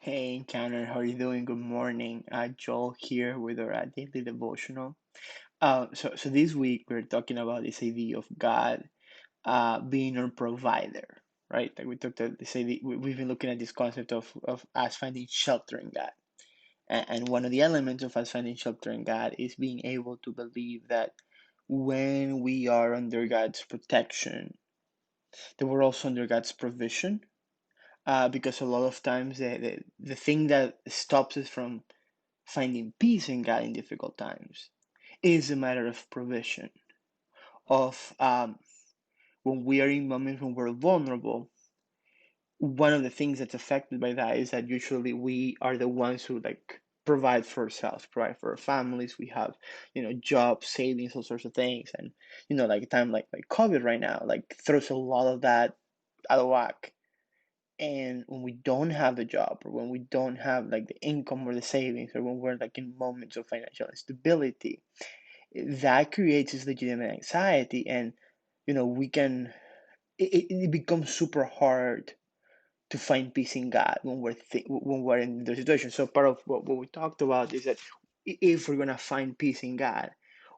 Hey, Encounter, how are you doing? Good morning. Joel here with our daily devotional. So this week we're talking about this idea of God being our provider, right? Like we talked about this idea, we've been looking at this concept of us finding shelter in God. And one of the elements of us finding shelter in God is being able to believe that when we are under God's protection, that we're also under God's provision. Because a lot of times the thing that stops us from finding peace in God in difficult times is a matter of provision. Of when we are in moments when we're vulnerable, one of the things that's affected by that is that usually we are the ones who like provide for ourselves, provide for our families. We have, jobs, savings, all sorts of things, and like a time like COVID right now, like throws a lot of that out of whack. And when we don't have the job, or when we don't have like the income or the savings, or when we're like in moments of financial instability, that creates this legitimate anxiety. And we can it becomes super hard to find peace in God when we're in the situation. So part of what we talked about is that if we're gonna find peace in God,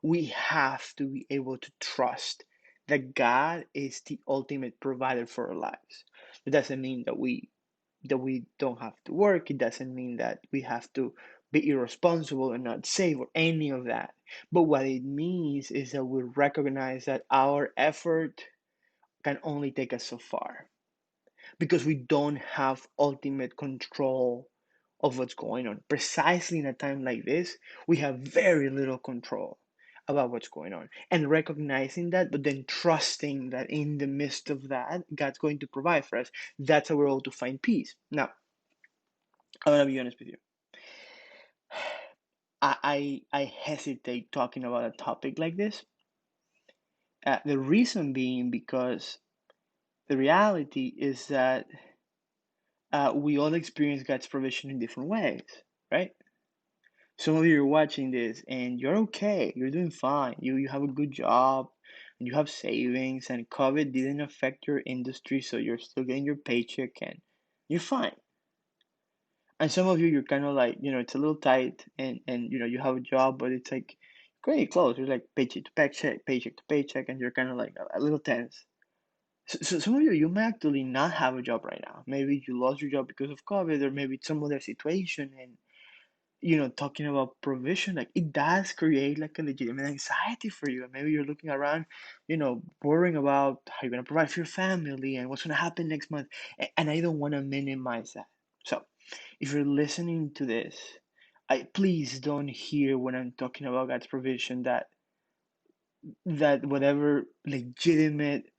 we have to be able to trust that God is the ultimate provider for our lives. It doesn't mean that we don't have to work. It doesn't mean that we have to be irresponsible and not save or any of that. But what it means is that we recognize that our effort can only take us so far because we don't have ultimate control of what's going on. Precisely in a time like this, we have very little control about what's going on. And recognizing that, but then trusting that in the midst of that, God's going to provide for us. That's how we're able to find peace. Now, I'm gonna be honest with you. I hesitate talking about a topic like this. The reason being because the reality is that we all experience God's provision in different ways, right? Some of you are watching this and you're okay, you're doing fine, you have a good job, and you have savings, and COVID didn't affect your industry, so you're still getting your paycheck and you're fine. And some of you, you're kind of like, it's a little tight, and you have a job, but it's like pretty close. You're like paycheck to paycheck, and you're kind of like a little tense. So some of you, you may actually not have a job right now. Maybe you lost your job because of COVID, or maybe it's some other situation. And talking about provision, like it does create like a legitimate anxiety for you. And maybe you're looking around, worrying about how you're gonna provide for your family and what's gonna happen next month. And I don't want to minimize that. So if you're listening to this, I please don't hear when I'm talking about God's provision that whatever legitimate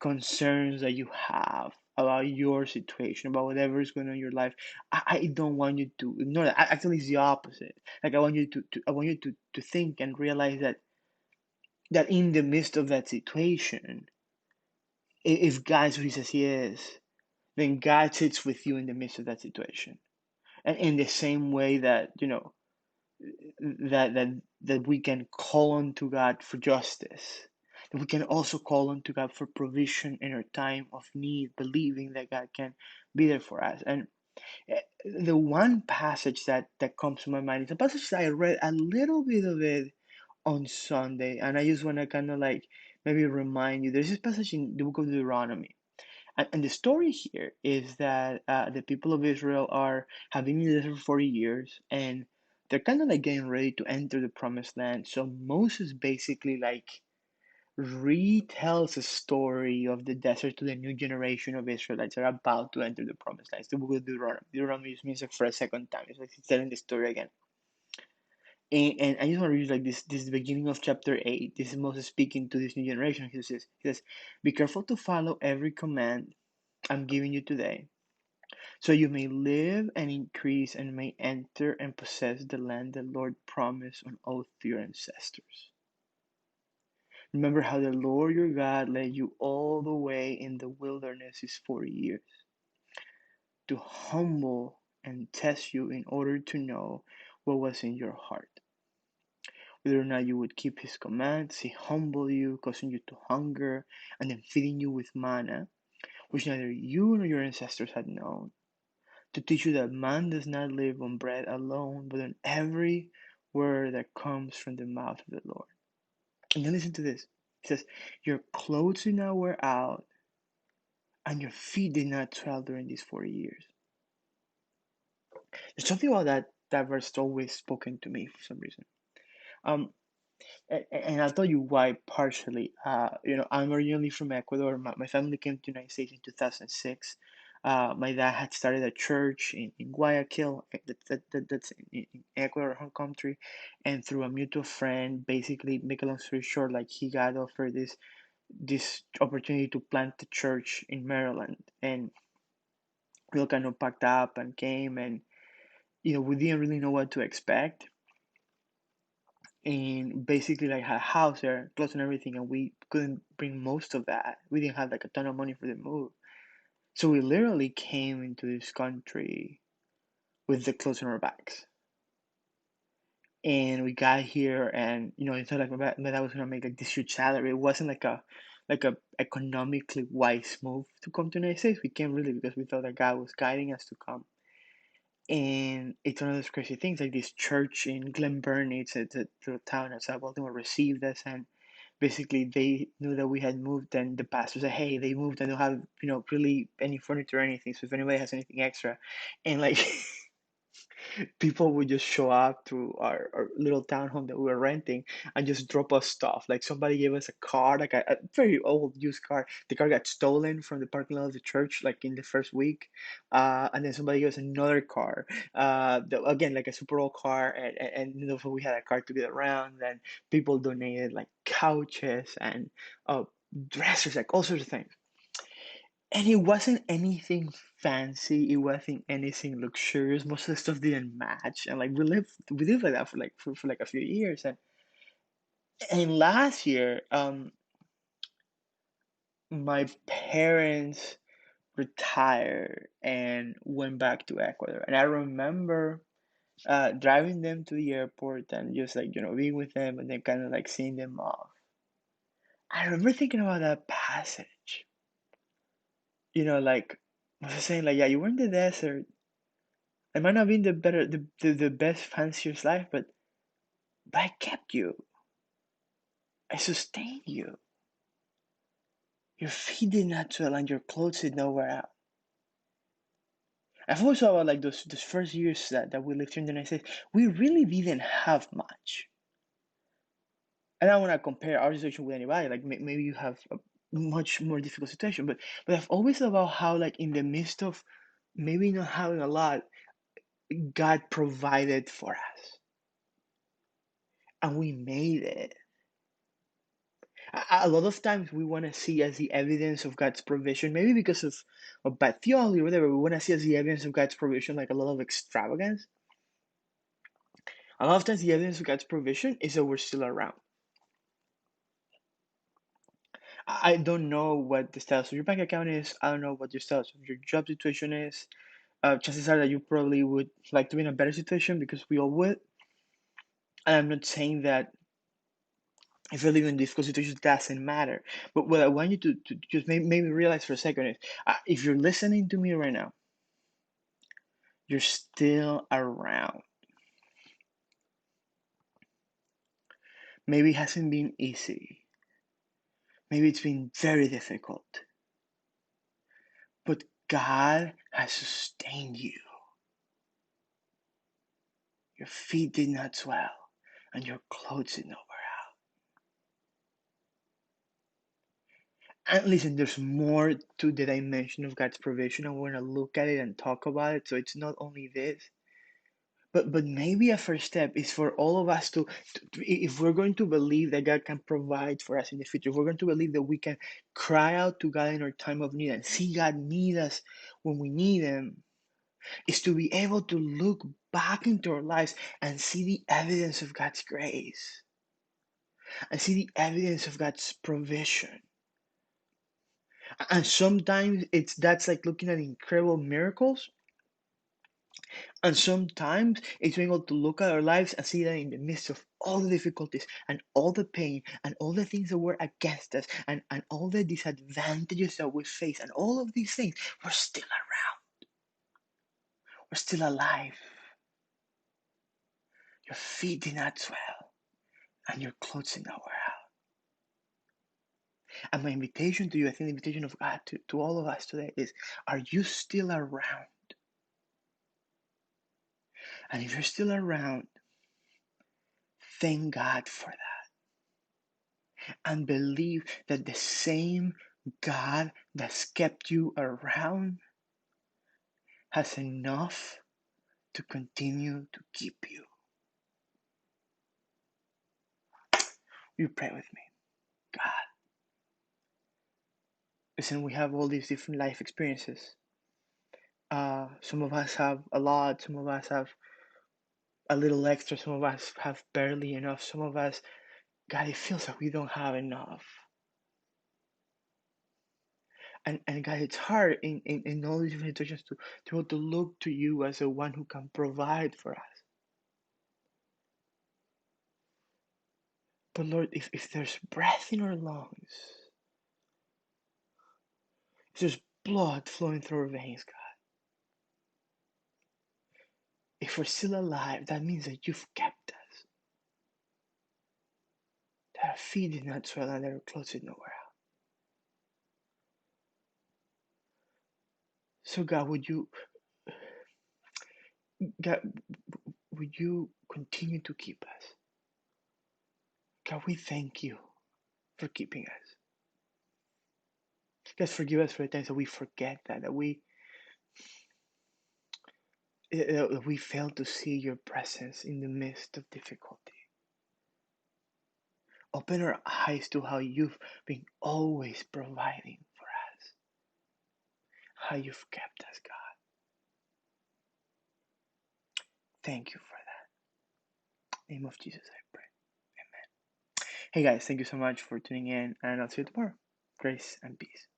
concerns that you have about your situation, about whatever is going on in your life, I don't want you to ignore that. Actually, it's the opposite. Like I want you to think and realize that in the midst of that situation, if God's who He says He is, then God sits with you in the midst of that situation. And in the same way that that we can call on to God for justice. That we can also call on to God for provision in our time of need, believing that God can be there for us. And the one passage that comes to my mind is a passage that I read a little bit of it on Sunday, and I just want to kind of like maybe remind you. There's this passage in the book of Deuteronomy. And the story here is that the people of Israel have been in the desert for 40 years, and they're kind of like getting ready to enter the promised land. So Moses basically like retells a story of the desert to the new generation of Israelites that are about to enter the promised land. It's the book of Deuteronomy. Deuteronomy just means like for a second time. It's like he's telling the story again. And I just want to read like this beginning of chapter 8. This is Moses speaking to this new generation. He says, "Be careful to follow every command I'm giving you today, so you may live and increase and may enter and possess the land the Lord promised on oath to your ancestors. Remember how the Lord your God led you all the way in the wilderness these 40 years to humble and test you in order to know what was in your heart, whether or not you would keep his commands. He humbled you, causing you to hunger, and then feeding you with manna, which neither you nor your ancestors had known, to teach you that man does not live on bread alone, but on every word that comes from the mouth of the Lord. And then listen to this. It says, your clothes did not wear out, and your feet did not swell during these 40 years. There's something about that verse always spoken to me for some reason. Um, and I'll tell you why partially. I'm originally from Ecuador. My family came to the United States in 2006. My dad had started a church in Guayaquil, that's in Ecuador, home country, and through a mutual friend, basically, make a long story short, like he got offered this opportunity to plant the church in Maryland, and we all kind of packed up and came, and we didn't really know what to expect, and basically like had a house there, clothes and everything, and we couldn't bring most of that. We didn't have like a ton of money for the move, so we literally came into this country with the clothes on our backs. And we got here, and it's not like my dad was gonna make like this huge salary. It wasn't like a economically wise move to come to the United States. We came really because we thought that God was guiding us to come. And it's one of those crazy things, like this church in Glen Burnie, it's a town outside Baltimore, received us, and basically they knew that we had moved, and the pastor said, hey, they moved and don't have really any furniture or anything, so if anybody has anything extra, and like people would just show up to our little townhome that we were renting and just drop us stuff. Like somebody gave us a car, like a very old used car. The car got stolen from the parking lot of the church like in the first week. And then somebody gave us another car, again like a super old car, and so we had a car to get around. And people donated like couches and dressers, like all sorts of things. And it wasn't anything fancy. It wasn't anything luxurious. Most of the stuff didn't match. And like we lived like that for like a few years. And last year, my parents retired and went back to Ecuador. And I remember driving them to the airport and just like, being with them and then kind of like seeing them off. I remember thinking about that passage. Like I was saying, like, yeah, you were in the desert. It might not be the best, fanciest life, but I kept you. I sustained you. Your feet did not swell and your clothes did not wear out. I've always thought about like those first years that we lived here in the United States. We really didn't have much. And I don't want to compare our situation with anybody. Like maybe you have a much more difficult situation, but I've always thought about how like in the midst of maybe not having a lot, God provided for us, and we made it. A lot of times we want to see as the evidence of God's provision, maybe because of bad theology or whatever, we want to see as the evidence of God's provision like a lot of extravagance. A lot of times the evidence of God's provision is that we're still around. I don't know what the status of your bank account is. I don't know what your status of your job situation is. Chances are that you probably would like to be in a better situation, because we all would. And I'm not saying that if you're living in difficult situations, it doesn't matter. But what I want you to just maybe realize for a second is, if you're listening to me right now, you're still around. Maybe it hasn't been easy. Maybe it's been very difficult. But God has sustained you. Your feet did not swell, and your clothes did not wear out. And listen, there's more to the dimension of God's provision, and we're going to look at it and talk about it. So it's not only this. But maybe a first step is for all of us if we're going to believe that God can provide for us in the future, if we're going to believe that we can cry out to God in our time of need and see God meet us when we need Him, is to be able to look back into our lives and see the evidence of God's grace and see the evidence of God's provision. And sometimes that's like looking at incredible miracles. And sometimes it's being able to look at our lives and see that in the midst of all the difficulties and all the pain and all the things that were against us and all the disadvantages that we face and all of these things, we're still around. We're still alive. Your feet did not swell, and your clothes did not wear out. And my invitation to you, I think the invitation of God to all of us today is, are you still around? And if you're still around, thank God for that. And believe that the same God that's kept you around has enough to continue to keep you. You pray with me. God, listen, we have all these different life experiences. Some of us have a lot, some of us have a little extra, some of us have barely enough, some of us, God, it feels like we don't have enough. And God, it's hard in all these different situations to be able to look to you as the one who can provide for us. But Lord, if there's breath in our lungs, if there's blood flowing through our veins, God, if we're still alive, that means that you've kept us. That our feet did not swell and that our clothes did not wear out. So God, God, would you continue to keep us? God, we thank you for keeping us. God, forgive us for the times that we forget that we fail to see your presence in the midst of difficulty. Open our eyes to how you've been always providing for us, how you've kept us, God. Thank you for that. In the name of Jesus, I pray. Amen. Hey guys, thank you so much for tuning in, and I'll see you tomorrow. Grace and peace.